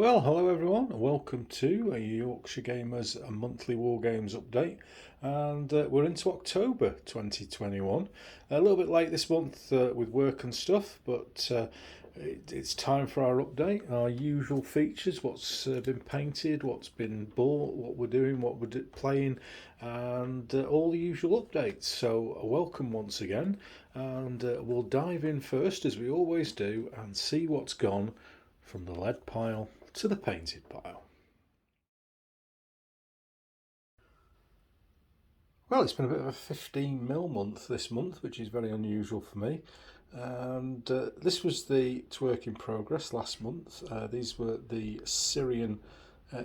Well, hello everyone, welcome to Yorkshire Gamer's monthly Wargames update, and we're into October 2021. A little bit late this month with work and stuff, but it's time for our update, our usual features, what's been painted, what's been bought, what we're doing, what we're playing, and all the usual updates. So welcome once again, and we'll dive in first, as we always do, and see what's gone from the lead pile to the painted pile. Well, it's been a bit of a 15mm month this month, which is very unusual for me. And this was the work in progress last month. These were the Syrian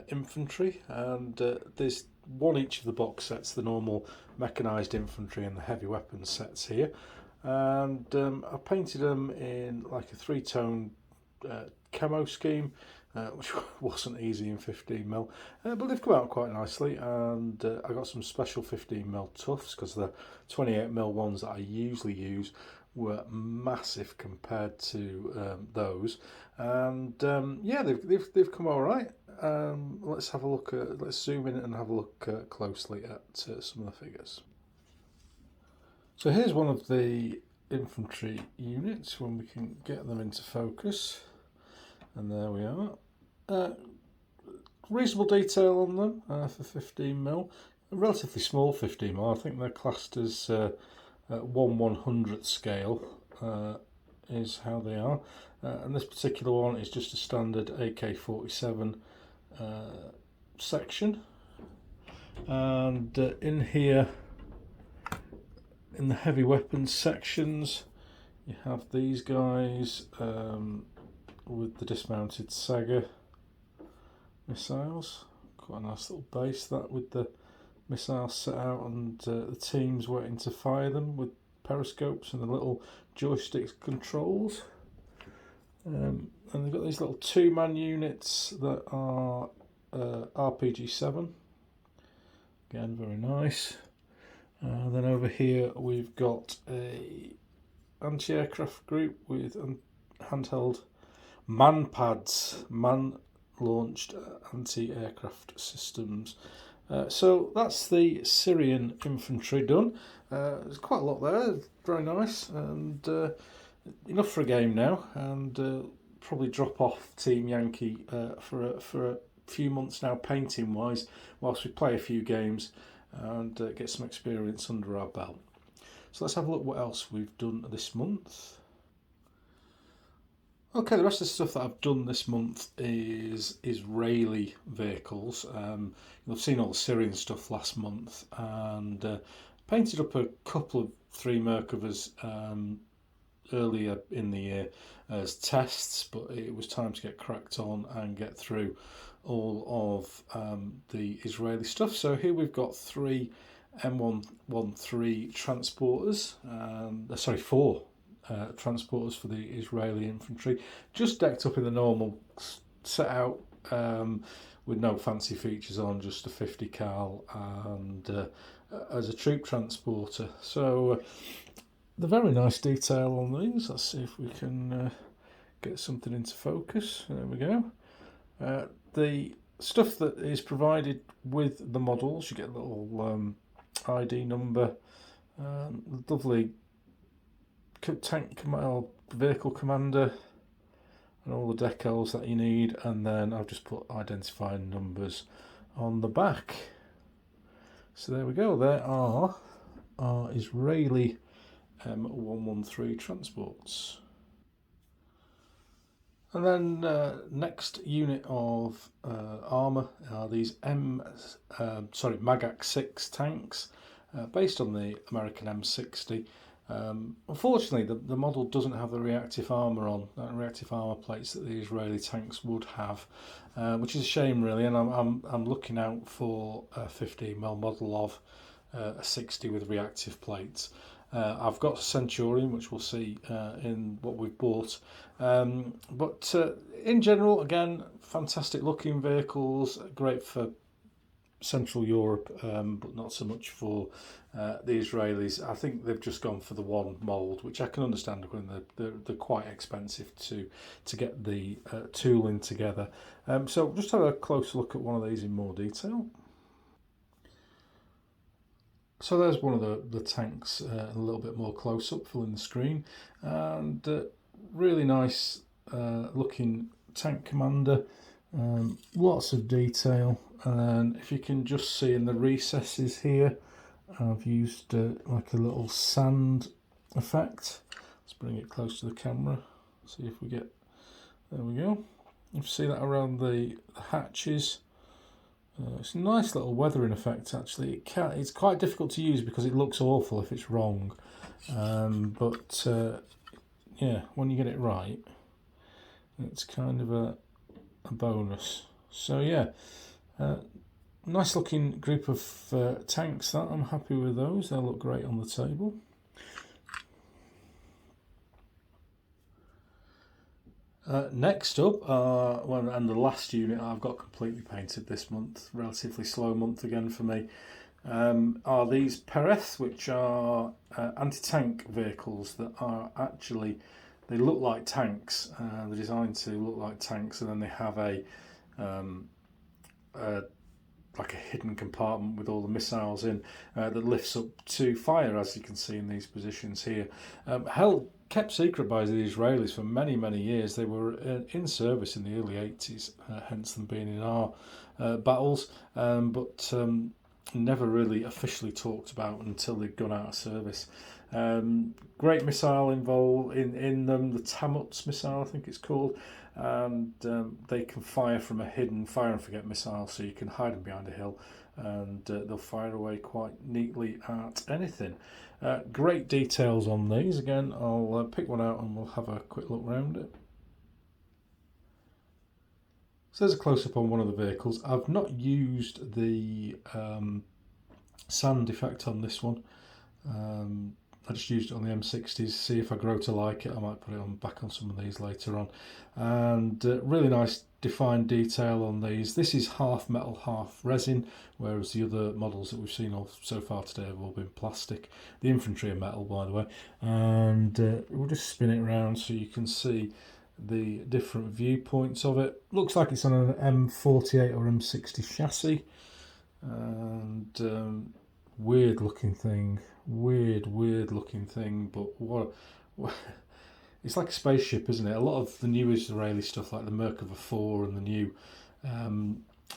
infantry, and there's one each of the box sets, the normal mechanised infantry and the heavy weapons sets here. And I painted them in like a three-tone camo scheme, which wasn't easy in 15mm, but they've come out quite nicely. And I got some special 15mm tufts because the 28mm ones that I usually use were massive compared to those. And yeah, they've come all right. Let's have a look at, let's zoom in and have a look closely at some of the figures. So here's one of the infantry units when we can get them into focus. And there we are. Reasonable detail on them for 15mm. A relatively small 15mm. I think they're classed as 1/100th scale is how they are. And this particular one is just a standard AK-47 section. And in here, in the heavy weapons sections, you have these guys with the dismounted Saga missiles. Quite a nice little base that, with the missiles set out and the teams waiting to fire them with periscopes and the little joystick controls. And they've got these little two-man units that are RPG-7. Again, very nice. Then over here we've got a anti-aircraft group with handheld man-pads, man-launched anti-aircraft systems. So that's the Syrian infantry done. There's quite a lot there, very nice, and enough for a game now, and probably drop off Team Yankee for a few months now, painting wise, whilst we play a few games and get some experience under our belt. So let's have a look what else we've done this month. Okay, the rest of the stuff that I've done this month is Israeli vehicles. You've seen all the Syrian stuff last month, and painted up a couple of 3 MERKAVAs earlier in the year as tests, but it was time to get cracked on and get through all of the Israeli stuff. So here we've got 3 M113 transporters, sorry, 4 transporters for the Israeli infantry, just decked up in the normal set out with no fancy features on, just a 50 cal and as a troop transporter. So the very nice detail on these. Let's see if we can get something into focus. There we go. The stuff that is provided with the models, you get a little ID number, lovely tank vehicle commander, and all the decals that you need, and then I've just put identifying numbers on the back. So there we go, there are our Israeli M113 transports. And then next unit of armour are these Magak 6 tanks, based on the American M60. Unfortunately, the model doesn't have the reactive armour on, reactive armour plates that the Israeli tanks would have, which is a shame really. And I'm looking out for a 15mm model of a 60 with reactive plates. I've got a Centurion, which we'll see in what we've bought, but in general, again, fantastic looking vehicles, great for Central Europe, but not so much for the Israelis. I think they've just gone for the one mould, which I can understand when they're quite expensive to get the tooling together. So just have a close look at one of these in more detail. So there's one of the tanks, a little bit more close up, filling the screen, and really nice looking tank commander. Lots of detail, and if you can just see in the recesses here, I've used like a little sand effect. Let's bring it close to the camera, see if we get, there we go. You can see that around the hatches. It's a nice little weathering effect actually. It's quite difficult to use because it looks awful if it's wrong, but yeah, when you get it right, it's kind of a bonus. So yeah, nice looking group of tanks that. I'm happy with those, they'll look great on the table. Next up, and the last unit I've got completely painted this month, relatively slow month again for me, are these PEREH, which are anti-tank vehicles that are actually, they look like tanks, they're designed to look like tanks, and then they have like a hidden compartment with all the missiles in that lifts up to fire, as you can see in these positions here. Kept secret by the Israelis for many, many years. They were in service in the early 80s, hence them being in our battles, but never really officially talked about until they'd gone out of service. Great missile involved in them, the Tamuts missile I think it's called, and they can fire from a hidden fire and forget missile, so you can hide them behind a hill and they'll fire away quite neatly at anything. Great details on these. Again, I'll pick one out and we'll have a quick look around it. So there's a close-up on one of the vehicles. I've not used the sand effect on this one. I just used it on the M60s, see if I grow to like it. I might put it on back on some of these later on. And really nice defined detail on these. This is half metal, half resin, whereas the other models that we've seen so far today have all been plastic. The Infantry are metal, by the way. And we'll just spin it around so you can see the different viewpoints of it. Looks like it's on an M48 or M60 chassis. And weird looking thing. Weird looking thing, but what it's like a spaceship, isn't it? A lot of the new Israeli stuff, like the MERKAVA 4 and the new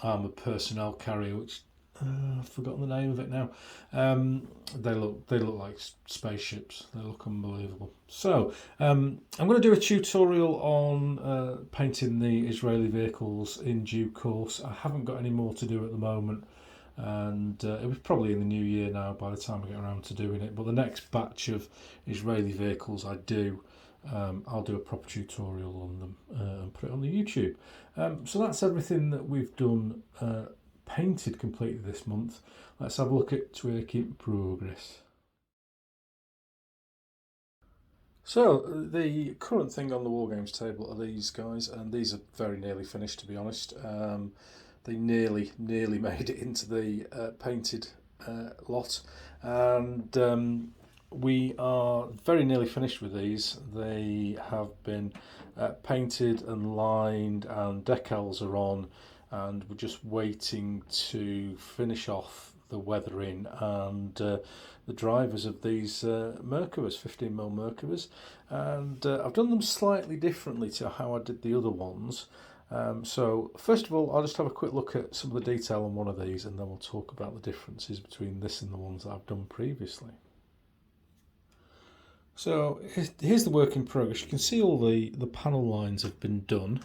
armoured personnel carrier, which I've forgotten the name of it now, they look like spaceships. They look unbelievable. So I'm going to do a tutorial on painting the Israeli vehicles in due course. I haven't got any more to do at the moment, and it was probably in the new year now by the time I get around to doing it. But the next batch of Israeli vehicles I do, I'll do a proper tutorial on them and put it on the YouTube. So that's everything that we've done painted completely this month. Let's have a look at work in progress. So the current thing on the Wargames table are these guys, and these are very nearly finished, to be honest. They nearly made it into the painted lot, and we are very nearly finished with these. They have been painted and lined, and decals are on, and we're just waiting to finish off the weathering and the drivers of these MERKAVAs, 15mm MERKAVAs, and I've done them slightly differently to how I did the other ones. So first of all, I'll just have a quick look at some of the detail on one of these, and then we'll talk about the differences between this and the ones that I've done previously. So here's the work in progress. You can see all the panel lines have been done,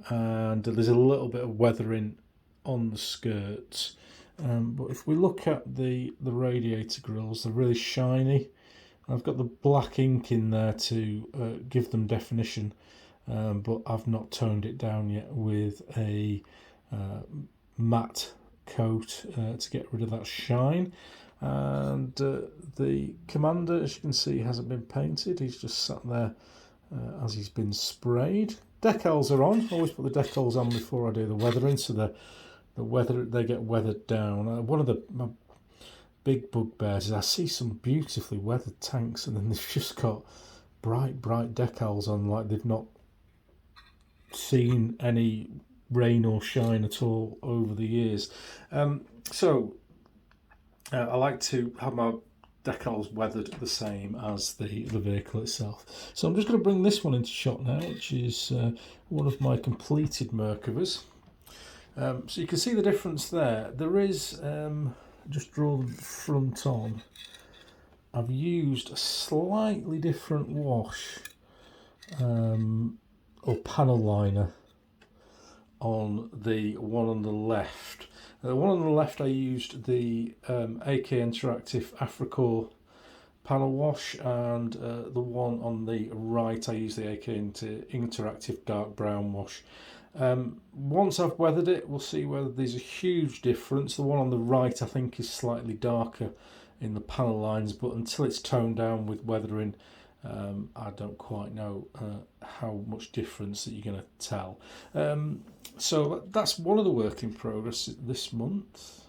and there's a little bit of weathering on the skirts. But if we look at the radiator grills, they're really shiny. I've got the black ink in there to give them definition. But I've not toned it down yet with a matte coat to get rid of that shine. And the commander, as you can see, hasn't been painted. He's just sat there as he's been sprayed. Decals are on. I always put the decals on before I do the weathering, so they're they get weathered down. One of my big bugbears is I see some beautifully weathered tanks, and then they've just got bright decals on, like they've not seen any rain or shine at all over the years. So I like to have my decals weathered the same as the vehicle itself. So I'm just going to bring this one into shot now, which is one of my completed MERKAVAs. So you can see the difference there. There is, just draw the front on, I've used a slightly different wash or panel liner on the one on the left. The one on the left I used the AK Interactive Africore panel wash, and the one on the right I used the AK Interactive Dark Brown wash. Once I've weathered it, we'll see whether there's a huge difference. The one on the right I think is slightly darker in the panel lines, but until it's toned down with weathering, I don't quite know how much difference that you're going to tell. So that's one of the work in progress this month.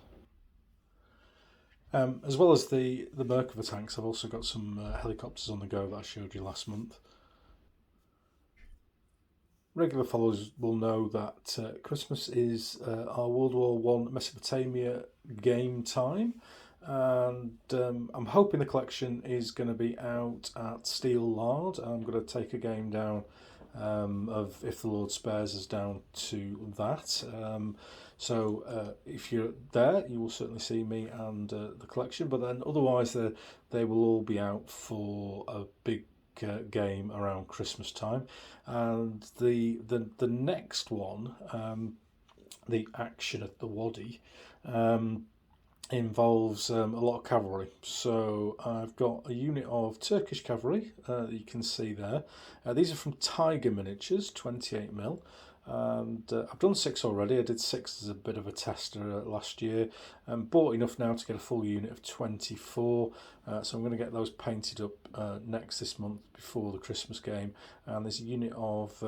As well as the MERKAVA tanks, I've also got some helicopters on the go that I showed you last month. Regular followers will know that Christmas is our World War I Mesopotamia game time, and I'm hoping the collection is going to be out at Steel Lard. I'm going to take a game down of If the Lord Spares us down to that. So if you're there, you will certainly see me and the collection, but then otherwise they will all be out for a big game around Christmas time. And the next one, the action at the Wadi, involves a lot of cavalry. So I've got a unit of Turkish cavalry that you can see there. These are from Tiger Miniatures, 28mm. And I've done 6 already. I did 6 as a bit of a tester last year, and bought enough now to get a full unit of 24. So I'm going to get those painted up next this month before the Christmas game. And there's a unit of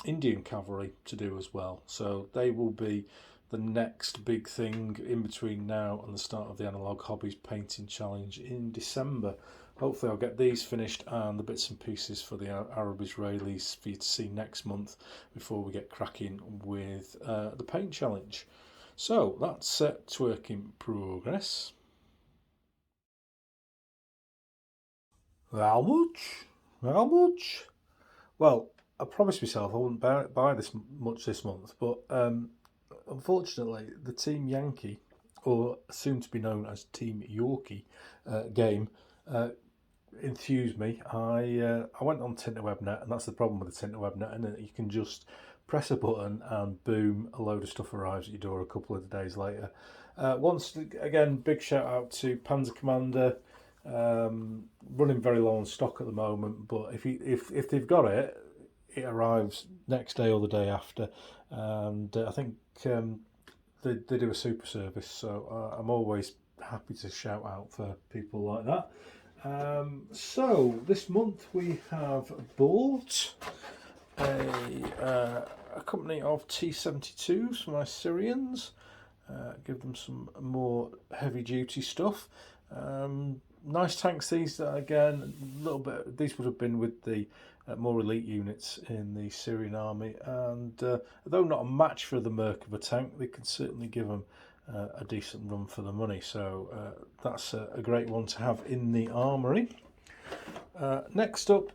Indian cavalry to do as well. So they will be the next big thing in between now and the start of the Analog Hobbies Painting Challenge in December. Hopefully I'll get these finished and the bits and pieces for the Arab Israelis for you to see next month before we get cracking with the paint challenge. So that's set to work in progress. How much? How much? Well, I promised myself I wouldn't buy this much this month, but unfortunately the Team Yankee, or soon to be known as Team Yarkee game, enthused me. I went on Tinterwebnet, and that's the problem with the Tinterwebnet, and you can just press a button and boom, a load of stuff arrives at your door a couple of days later. Once again, big shout out to Panzer Commander, running very low on stock at the moment, but if they've got it, it arrives next day or the day after, and I think they do a super service, so I'm always happy to shout out for people like that. So this month we have bought a company of T-72s for my Syrians. Give them some more heavy duty stuff. Nice tanks these, again, a little bit. These would have been with the more elite units in the Syrian army, and though not a match for the MERKAVA tank, they can certainly give them a decent run for the money. So that's a great one to have in the armoury. Next up,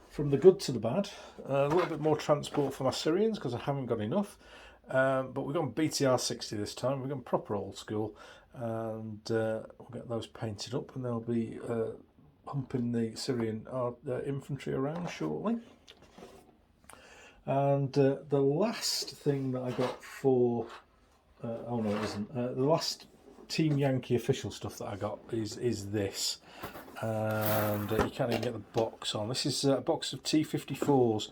from the good to the bad, a little bit more transport for my Syrians because I haven't got enough. But we've gone BTR 60 this time. We've gone proper old school, and we'll get those painted up, and they'll be humping the Syrian infantry around shortly. And the last thing that I got for oh no, it isn't. The last Team Yankee official stuff that I got is this, and you can't even get the box on. This is a box of T-54s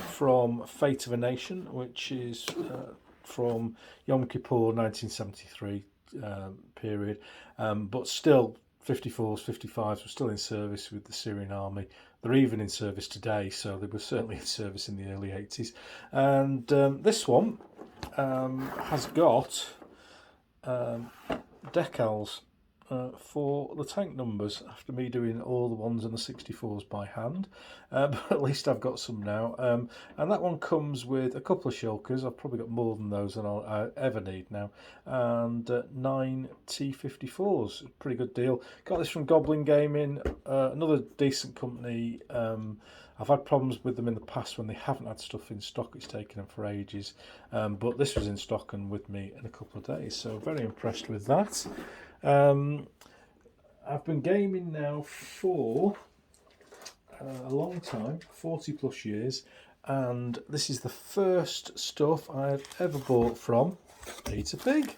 from Fate of a Nation, which is from Yom Kippur 1973 period, but still 54s, 55s were still in service with the Syrian army. They're even in service today, so they were certainly in service in the early 80s. And this one has got decals for the tank numbers after me doing all the ones and the 64s by hand, but at least I've got some now, and that one comes with a couple of shulkers. I've probably got more than those than I'll ever need now, and 9 T54s. Pretty good deal. Got this from Goblin Gaming, another decent company. I've had problems with them in the past when they haven't had stuff in stock. It's taken them for ages, but this was in stock and with me in a couple of days, so very impressed with that. I've been gaming now for a long time, 40 plus years, and this is the first stuff I've ever bought from Peter Pig.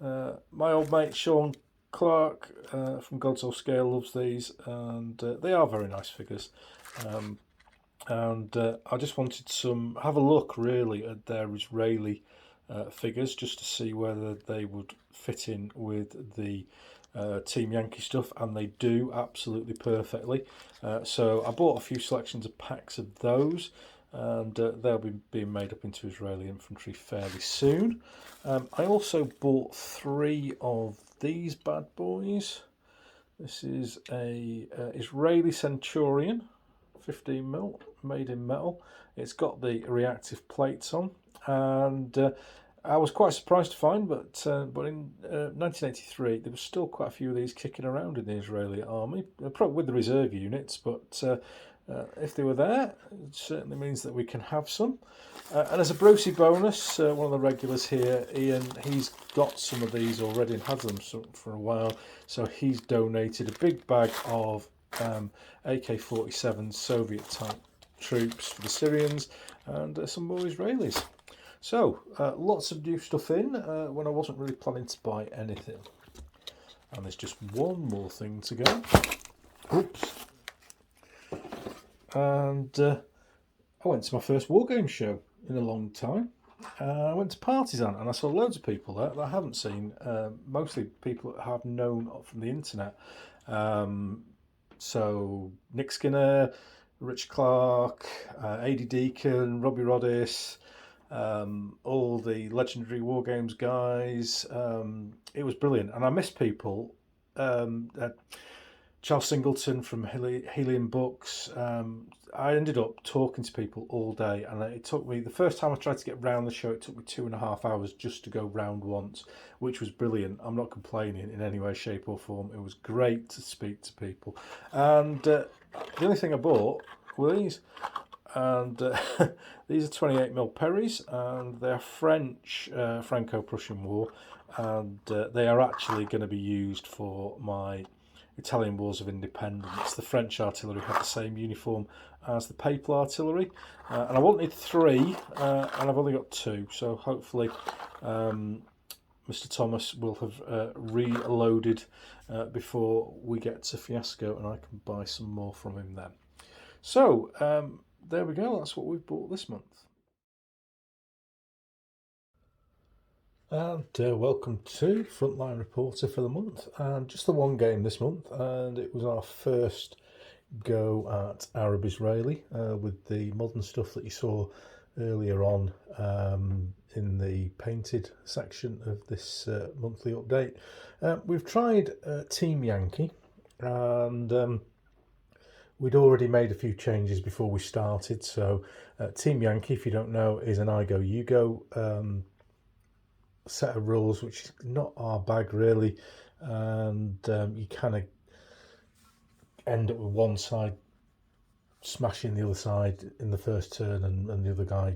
My old mate Sean Clark from God's All Scale loves these, and they are very nice figures. I just wanted to have a look really at their Israeli figures, just to see whether they would fit in with the Team Yankee stuff, and they do absolutely perfectly. So I bought a few selections of packs of those, and they'll be being made up into Israeli infantry fairly soon. I also bought 3 of these bad boys. This is a Israeli Centurion, 15mm, made in metal. It's got the reactive plates on, and I was quite surprised to find, but in 1983 there was still quite a few of these kicking around in the Israeli army, probably with the reserve units, but if they were there, it certainly means that we can have some. And as a Brucey bonus, one of the regulars here, Ian, he's got some of these already and had them for a while, so he's donated a big bag of AK-47 Soviet type troops for the Syrians, and some more Israelis. So, lots of new stuff in when I wasn't really planning to buy anything. And there's just one more thing to go. Oops. And I went to my first Wargames show in a long time. I went to Partisan and I saw loads of people there that I haven't seen, mostly people that I've known from the internet. So, Nick Skinner, Rich Clark, AD Deacon, Robbie Roddis, all the legendary Wargames guys. It was brilliant, and I miss people. Charles Singleton from Helium Books. I ended up talking to people all day, and it took me, the first time I tried to get round the show, it took me 2.5 hours just to go round once, which was brilliant. I'm not complaining in any way, shape or form. It was great to speak to people, and the only thing I bought were these. And these are 28mm PEREHs, and they're French, Franco-Prussian War, and they are actually going to be used for my Italian Wars of Independence. The French artillery have the same uniform as the Papal artillery, and I wanted 3, and I've only got 2, so hopefully Mr. Thomas will have reloaded before we get to Fiasco, and I can buy some more from him then. So, there we go, that's what we've bought this month. And welcome to Frontline Reporter for the month, and just the one game this month, and it was our first go at Arab Israeli with the modern stuff that you saw earlier on in the painted section of this monthly update. We've tried Team Yankee, and we'd already made a few changes before we started. So Team Yankee, if you don't know, is an I go, you go set of rules, which is not our bag really, and you kind of end up with one side smashing the other side in the first turn, and the other guy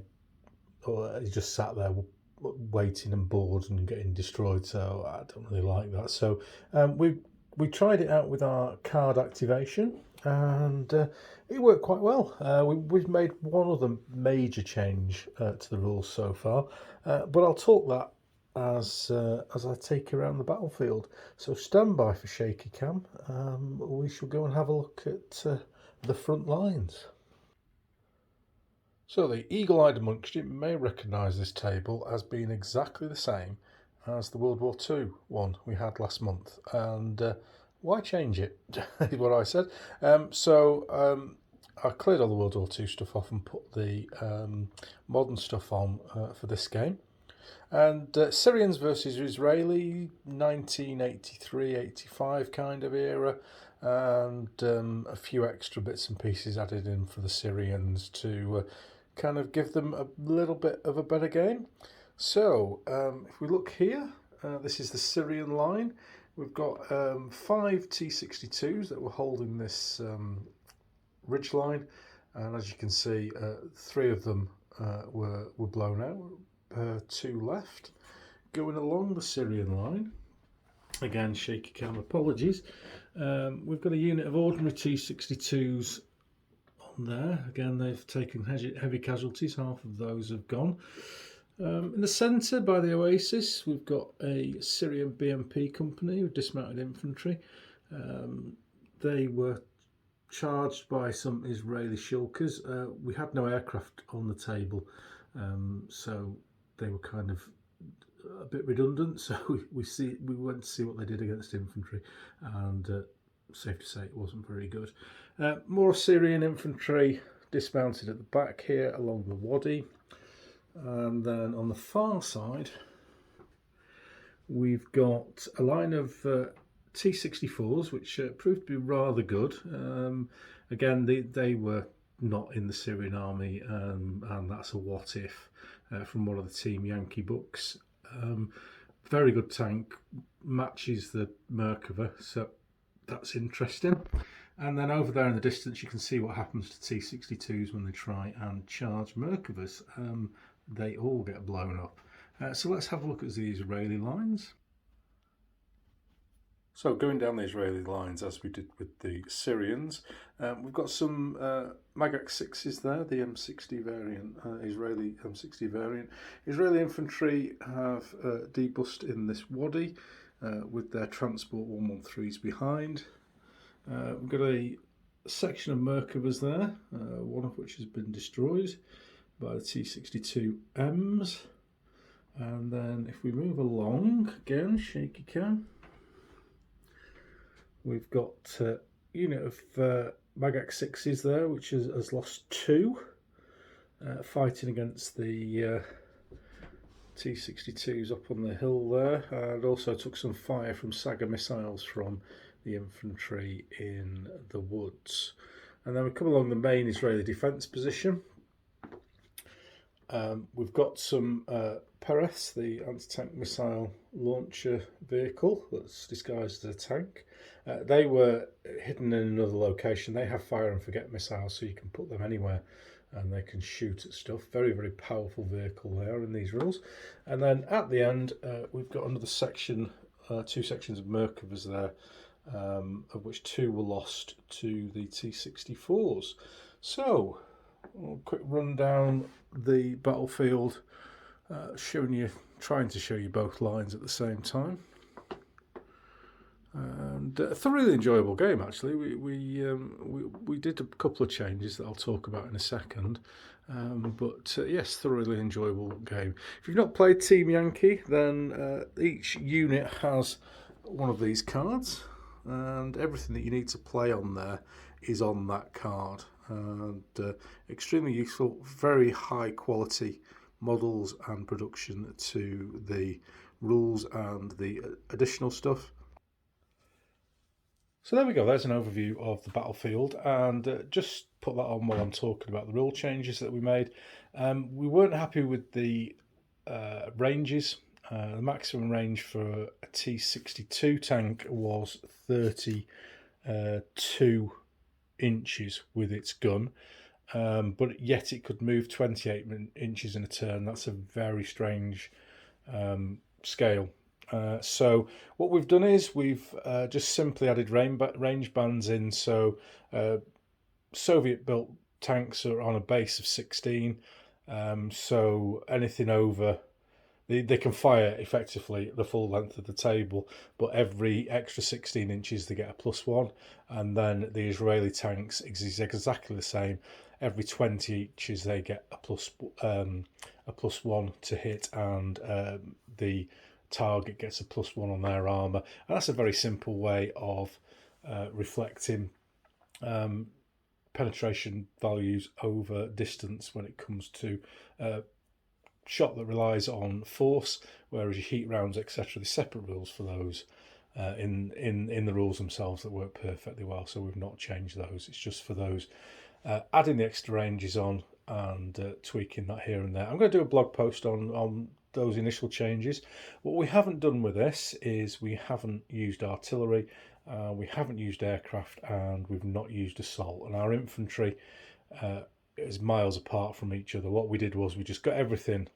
he just sat there waiting and bored and getting destroyed. So I don't really like that. So we tried it out with our card activation, and it worked quite well. We've made one other major change to the rules so far, but I'll talk that as I take you around the battlefield. So stand by for shaky cam. We shall go and have a look at the front lines. So the eagle-eyed amongst you may recognise this table as being exactly the same as the World War II one we had last month, and why change it is what I said. I cleared all the World War II stuff off and put the modern stuff on for this game. And Syrians versus Israeli, 1983-85 kind of era, and a few extra bits and pieces added in for the Syrians to kind of give them a little bit of a better game. So if we look here, this is the Syrian line. We've got 5 T-62s that were holding this ridge line, and as you can see, 3 of them were blown out. 2 left. Going along the Syrian line, again shaky cam, apologies. We've got a unit of ordinary T-62s on there. Again, they've taken heavy casualties, half of those have gone. In the centre by the Oasis, we've got a Syrian BMP company with dismounted infantry. They were charged by some Israeli shulkers. We had no aircraft on the table, so they were kind of a bit redundant. So we went to see what they did against infantry, and safe to say it wasn't very good. More Syrian infantry dismounted at the back here along the wadi, and then on the far side we've got a line of T-64s, which proved to be rather good. Again, they were not in the Syrian army, and that's a what if from one of the Team Yankee books. Very good tank, matches the MERKAVA, so that's interesting. And then over there in the distance you can see what happens to T-62s when they try and charge MERKAVAs. They all get blown up. So let's have a look at the Israeli lines. So going down the Israeli lines as we did with the Syrians, we've got some Magak 6s there, the M60 variant, Israeli M60 variant. Israeli infantry have debussed in this wadi with their transport 113s behind. We've got a section of MERKAVAs there, one of which has been destroyed by the T-62Ms. And then if we move along, again, shaky cam, we've got a unit of Magak 6s there, which has lost 2, fighting against the T-62s up on the hill there, and also took some fire from Saga missiles from the infantry in the woods. And then we come along the main Israeli defence position. We've got some PEREH, the anti-tank missile launcher vehicle that's disguised as a tank. They were hidden in another location. They have fire and forget missiles, so you can put them anywhere and they can shoot at stuff. Very, very powerful vehicle they are in these rules. And then at the end, we've got another section, 2 sections of MERKAVAs there, of which 2 were lost to the T-64s. So, a quick run down the battlefield, trying to show you both lines at the same time. And a thoroughly enjoyable game, actually. We did a couple of changes that I'll talk about in a second, but yes, thoroughly enjoyable game. If you've not played Team Yankee, then each unit has one of these cards, and everything that you need to play on there is on that card. And extremely useful, very high quality models and production to the rules and the additional stuff. So there we go, there's an overview of the battlefield, and just put that on while I'm talking about the rule changes that we made. We weren't happy with the ranges. The maximum range for a T-62 tank was 32 inches with its gun, but yet it could move 28 inches in a turn. That's a very strange scale. So what we've done is we've just simply added range bands in. So Soviet built tanks are on a base of 16, so anything over, they can fire effectively the full length of the table, but every extra 16 inches they get a +1, and then the Israeli tanks is exactly the same. Every 20 inches they get a +1 to hit, and the target gets a +1 on their armour. And that's a very simple way of reflecting penetration values over distance when it comes to shot that relies on force, whereas your heat rounds, etc., there's separate rules for those in the rules themselves that work perfectly well. So we've not changed those. It's just for those adding the extra ranges on and tweaking that here and there. I'm going to do a blog post on those initial changes. What we haven't done with this is we haven't used artillery, we haven't used aircraft, and we've not used assault. And our infantry is miles apart from each other. What we did was we just got everything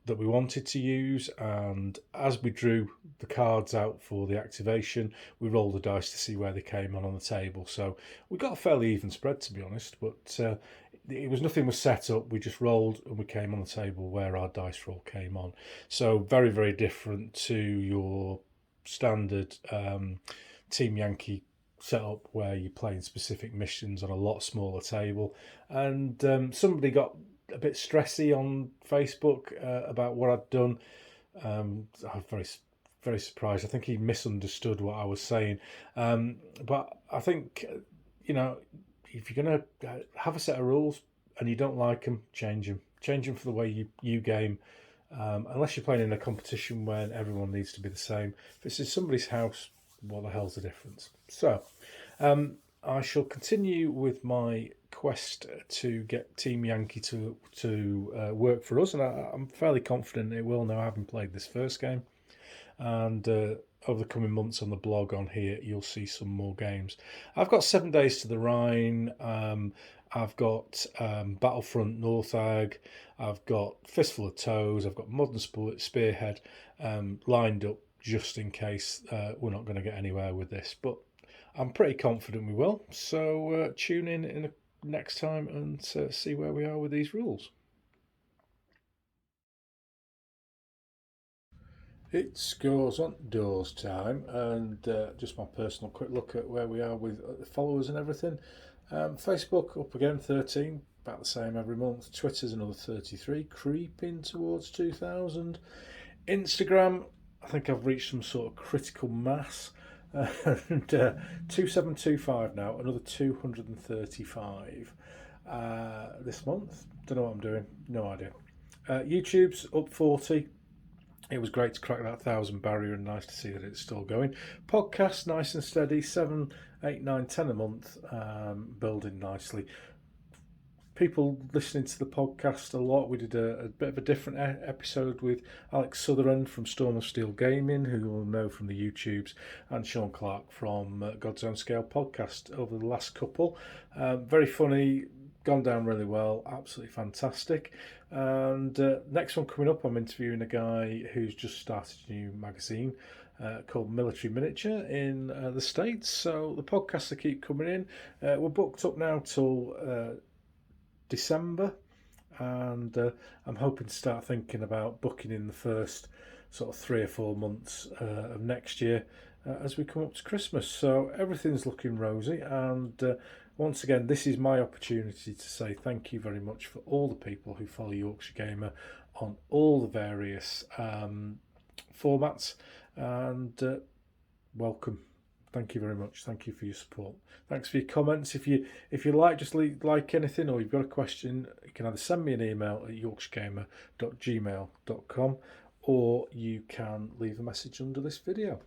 that we wanted to use, and as we drew the cards out for the activation, we rolled the dice to see where they came on the table. So we got a fairly even spread, to be honest, but it was nothing was set up. We just rolled and we came on the table where our dice roll came on. So very, very different to your standard Team Yankee setup where you're playing specific missions on a lot smaller table. And somebody got a bit stressy on Facebook about what I'd done. I'm very, very surprised. I think he misunderstood what I was saying. But I think, you know, if you're going to have a set of rules and you don't like them, change them. Change them for the way you game. Unless you're playing in a competition where everyone needs to be the same. If it's in somebody's house, what the hell's the difference? So, I shall continue with my quest to get Team Yankee to work for us, and I'm fairly confident it will now, having played this first game. And over the coming months on the blog on here, you'll see some more games. I've got 7 Days to the Rhine. I've got Battlefront Northag. I've got Fistful of Toes. I've got Modern Spearhead lined up just in case we're not going to get anywhere with this. But I'm pretty confident we will. So tune in next time and see where we are with these rules. It scores on doors time, and just my personal quick look at where we are with the followers and everything. Facebook up again, 13, about the same every month. Twitter's another 33, creeping towards 2,000. Instagram, I think I've reached some sort of critical mass. And 2725 now, another 235 this month. Don't know what I'm doing, no idea. YouTube's up 40. It was great to crack that 1,000 barrier, and nice to see that it's still going. Podcast, nice and steady, 7, 8, 9, 10 a month, building nicely. People listening to the podcast a lot. We did a bit of a different episode with Alex Sutherland from Storm of Steel Gaming, who you'll know from the YouTubes, and Sean Clark from God's Own Scale podcast over the last couple. Very funny, gone down really well, absolutely fantastic. And next one coming up, I'm interviewing a guy who's just started a new magazine called Military Miniature in the States. So the podcasts that keep coming in. We're booked up now till December, and I'm hoping to start thinking about booking in the first sort of 3 or 4 months of next year as we come up to Christmas. So everything's looking rosy, and once again, this is my opportunity to say thank you very much for all the people who follow Yorkshire Gamer on all the various formats, and welcome. Thank you very much. Thank you for your support. Thanks for your comments. If you like, just like anything, or you've got a question, you can either send me an email at yorkshiregamer.gmail.com, or you can leave a message under this video.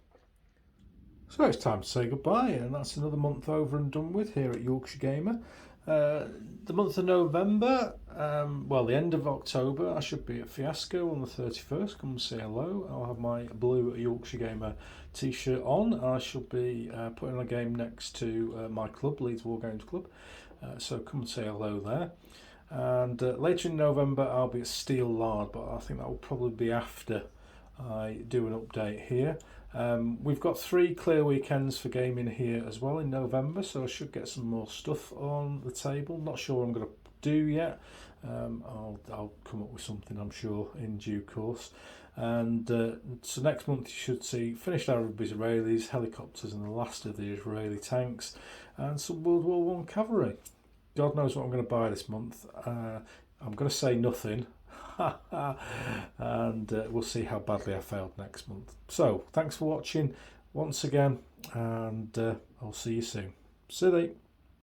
So it's time to say goodbye, and that's another month over and done with here at Yorkshire Gamer. The month of November, the end of October, I should be at Fiasco on the 31st. Come and say hello. I'll have my blue Yorkshire Gamer t-shirt on. I shall be putting on a game next to my club, Leeds Wargames Club. So come and say hello there. And later in November, I'll be at Steel Lard, but I think that will probably be after I do an update here. We've got 3 clear weekends for gaming here as well in November, so I should get some more stuff on the table. Not sure what I'm going to do yet. I'll come up with something, I'm sure, in due course. And so next month you should see finished Arab Israelis, helicopters, and the last of the Israeli tanks, and some WW1 Cavalry. God knows what I'm going to buy this month. I'm going to say nothing. And we'll see how badly I failed next month. So thanks for watching once again, and I'll see you soon. Sithee.